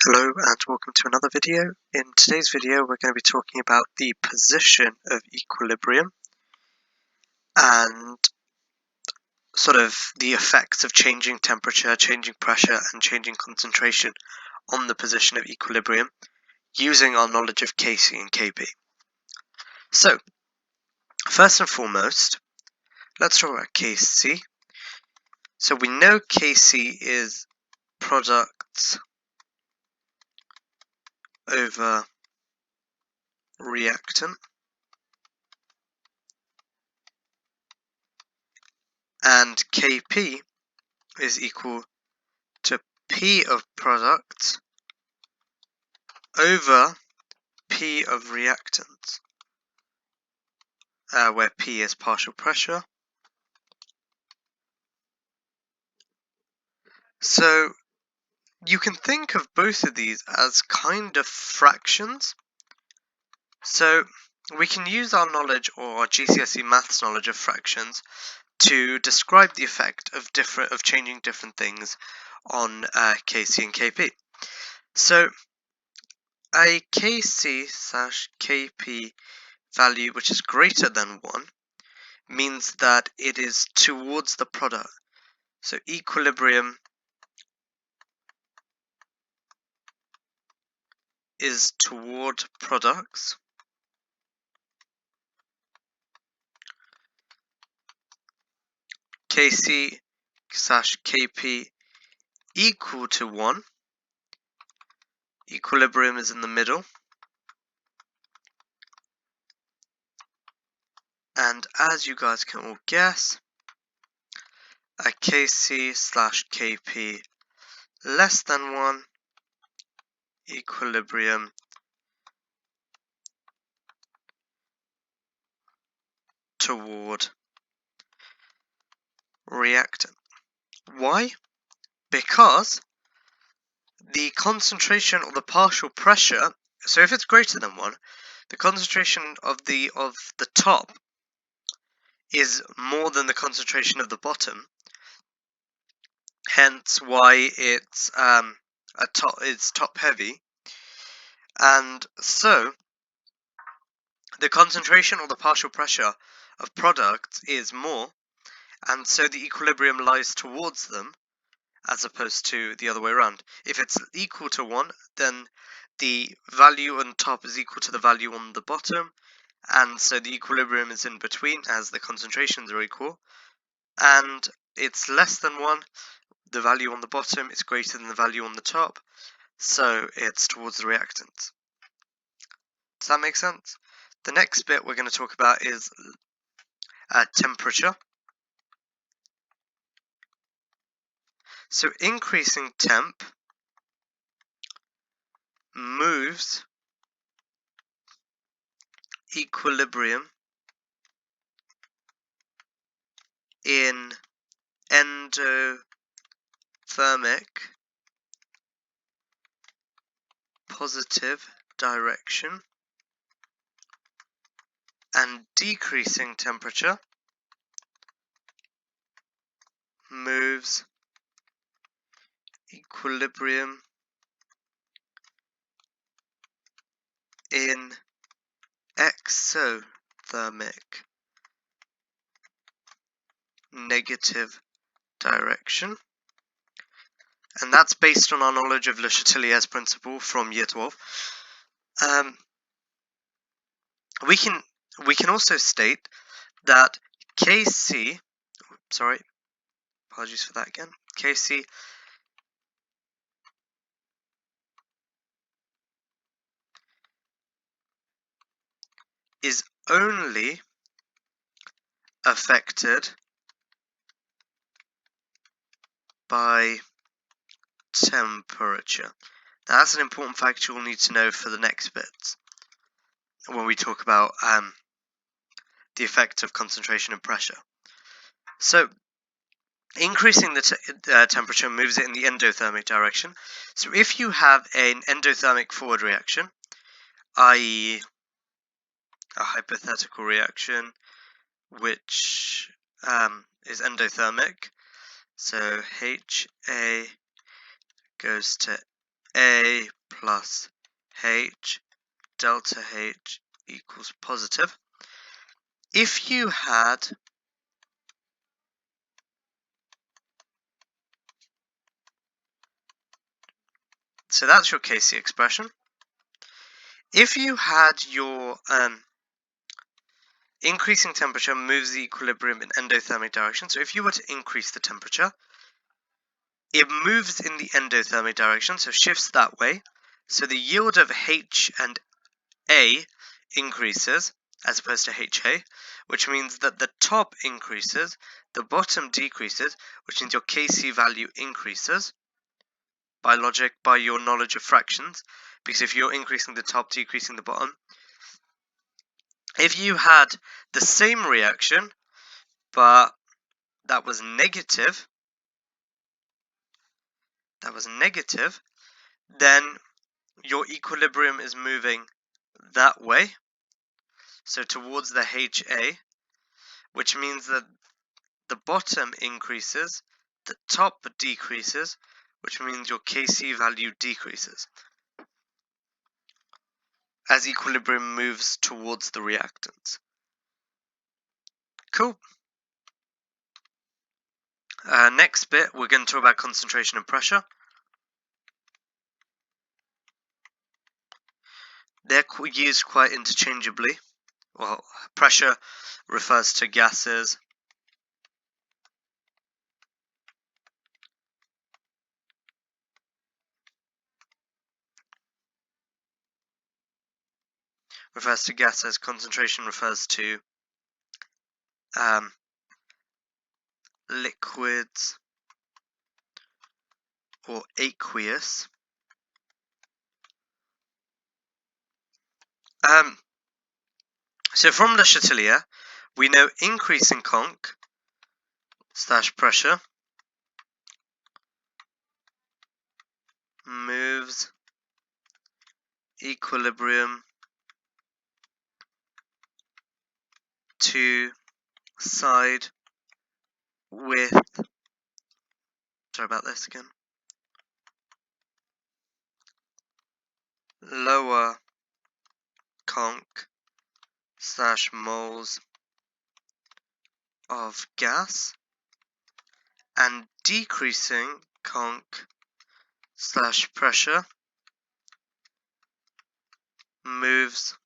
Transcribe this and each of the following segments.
Hello and welcome to another video. In today's video we're going to be talking about the position of equilibrium and sort of the effects of changing temperature, changing pressure and changing concentration on the position of equilibrium using our knowledge of Kc and Kp. So first and foremost, let's talk about Kc. So we know Kc is product over reactant, and Kp is equal to P of product over P of reactant, where P is partial pressure. So you can think of both of these as kind of fractions. So we can use our knowledge, or our GCSE maths knowledge of fractions, to describe the effect of changing different things on Kc and Kp. So a Kc/Kp value which is greater than 1 means that it is towards the product. So equilibrium is toward products. Kc/Kp equal to 1. Equilibrium is in the middle. And as you guys can all guess, a Kc/Kp less than 1, equilibrium toward reactant. Why? Because the concentration or the partial pressure, so if it's greater than 1, the concentration of the top is more than the concentration of the bottom, hence why it's top heavy, and so the concentration or the partial pressure of products is more, and so the equilibrium lies towards them as opposed to the other way around. If it's equal to 1, then the value on top is equal to the value on the bottom, and so the equilibrium is in between as the concentrations are equal. And it's less than 1, the value on the bottom is greater than the value on the top, so it's towards the reactant. Does that make sense? The next bit we're going to talk about is temperature. So increasing temp moves equilibrium in endothermic positive direction, and decreasing temperature moves equilibrium in exothermic negative direction. And that's based on our knowledge of Le Chatelier's principle from year 12. We can also state that Kc, sorry, apologies for that again, Kc is only affected by temperature. Now that's an important fact you'll need to know for the next bits when we talk about the effect of concentration and pressure. So increasing the temperature moves it in the endothermic direction. So if you have an endothermic forward reaction, i.e. a hypothetical reaction which is endothermic, so HA goes to A plus H delta H equals positive. If you had so that's your Kc expression. If you had your increasing temperature moves the equilibrium in endothermic direction, so if you were to increase the temperature, it moves in the endothermic direction, so shifts that way. So the yield of H and A increases as opposed to HA, which means that the top increases, the bottom decreases, which means your Kc value increases by logic, by your knowledge of fractions, because if you're increasing the top, decreasing the bottom. If you had the same reaction, but that was negative, then your equilibrium is moving that way, so towards the HA, which means that the bottom increases, the top decreases, which means your Kc value decreases as equilibrium moves towards the reactants. Cool. Next bit, we're going to talk about concentration and pressure. They're used quite interchangeably. Well, pressure refers to gases. Concentration refers to liquids or aqueous. So from Le Chatelier, we know increasing conc / pressure moves equilibrium to side with, sorry about this again, lower conc / moles of gas, and decreasing conc / pressure moves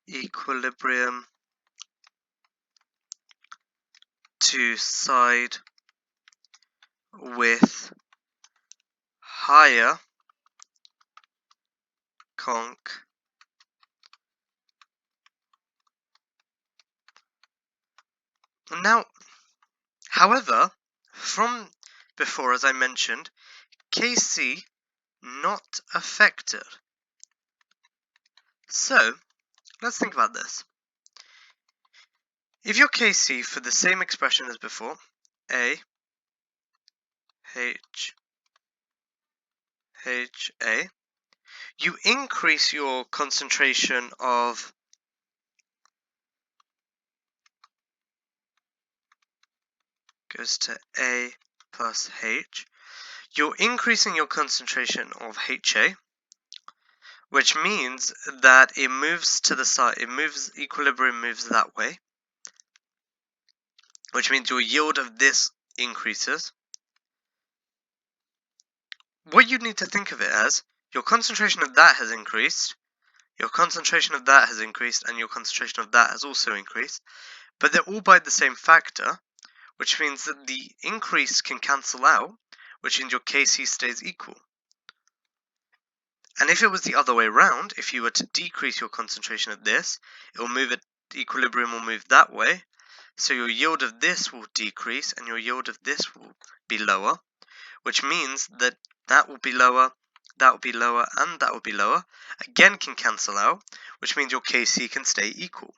equilibrium to side with higher conc Now, however, from before, as I mentioned, Kc not affected. So, let's think about this. If your Kc for the same expression as before, A, H, H, A, you increase your concentration of goes to A plus H. You're increasing your concentration of HA, which means that it moves to the side, equilibrium moves that way, which means your yield of this increases. What you need to think of it as, your concentration of that has increased, your concentration of that has increased, and your concentration of that has also increased, but they're all by the same factor, which means that the increase can cancel out, which means your Kc stays equal. And if it was the other way around, if you were to decrease your concentration of this, it will move it, equilibrium will move that way, so your yield of this will decrease and your yield of this will be lower, which means that that will be lower, that will be lower, and that will be lower. Again can cancel out, which means your Kc can stay equal.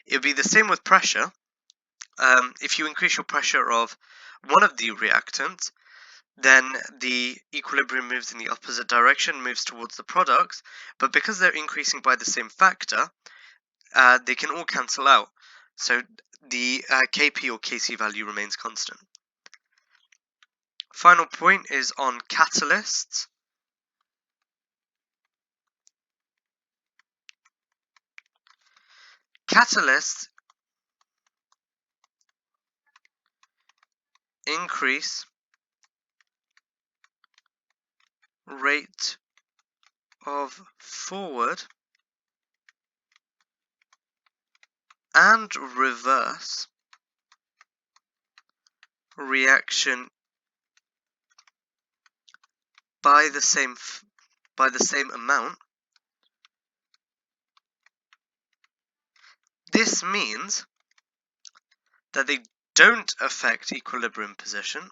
It would be the same with pressure. If you increase your pressure of one of the reactants, then the equilibrium moves in the opposite direction, moves towards the products, but because they're increasing by the same factor, they can all cancel out. So the Kp or Kc value remains constant. Final point is on catalysts. Catalysts increase rate of forward and reverse reaction by the same amount. This means that they don't affect equilibrium position,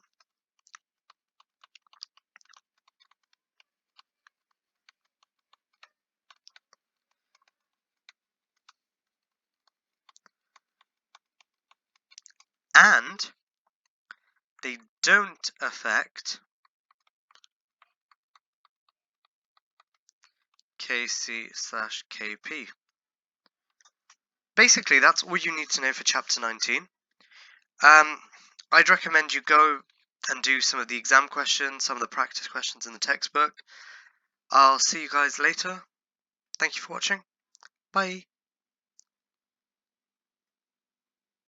and they don't affect Kc/Kp. Basically, that's all you need to know for chapter 19. I'd recommend you go and do some of the exam questions, some of the practice questions in the textbook. I'll see you guys later. Thank you for watching. Bye.